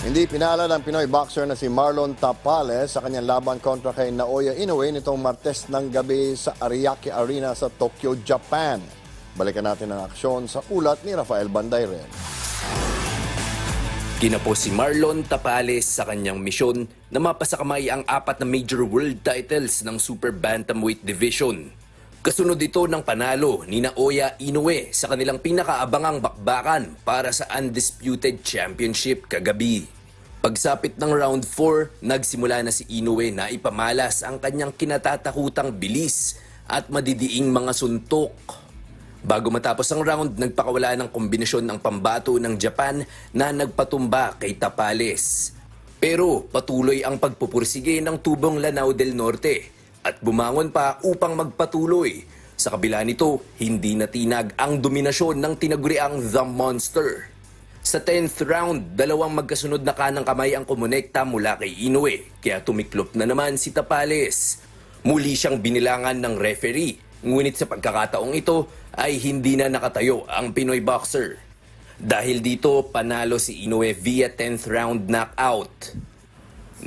Hindi pinala ng Pinoy boxer na si Marlon Tapales sa kanyang laban kontra kay Naoya Inoue nitong Martes ng gabi sa Ariake Arena sa Tokyo, Japan. Balikan natin ang aksyon sa ulat ni Rafael Bandayren. Kinapos si Marlon Tapales sa kanyang misyon na mapasakamay ang 4 na major world titles ng Super Bantamweight Division. Kasunod ito ng panalo ni Naoya Inoue sa kanilang pinakaabangang bakbakan para sa Undisputed Championship kagabi. Pagsapit ng round 4, nagsimula na si Inoue na ipamalas ang kanyang kinatatakutang bilis at madidiing mga suntok. Bago matapos ang round, nagpakawala ng kombinasyon ng pambato ng Japan na nagpatumba kay Tapales. Pero patuloy ang pagpupursige ng tubong Lanao del Norte at bumangon pa upang magpatuloy. Sa kabila nito, hindi natinag ang dominasyon ng tinaguriang The Monster. Sa 10th round, 2 magkasunod na kanang kamay ang kumonekta mula kay Inoue, kaya tumiklop na naman si Tapales. Muli siyang binilangan ng referee, ngunit sa pagkakataong ito ay hindi na nakatayo ang Pinoy boxer. Dahil dito, panalo si Inoue via 10th round knockout.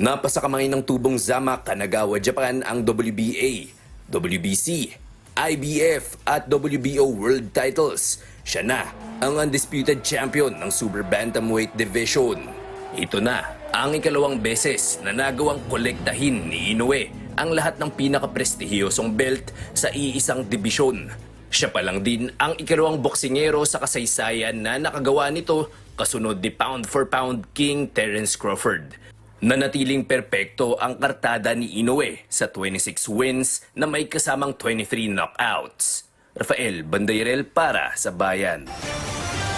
Napasakamay ng tubong Zama Kanagawa, Japan ang WBA, WBC, IBF at WBO world titles. Siya na ang undisputed champion ng Super Bantamweight Division. Ito na ang ikalawang beses na nagawang kolektahin ni Inoue ang lahat ng pinaka-prestihiyosong belt sa iisang dibisyon. Siya pa lang din ang ikalawang boksingero sa kasaysayan na nakagawa nito kasunod ni pound for pound King Terence Crawford. Nanatiling perpekto ang kartada ni Inoue sa 26 wins na may kasamang 23 knockouts. Rafael Bandayren para sa Bayan.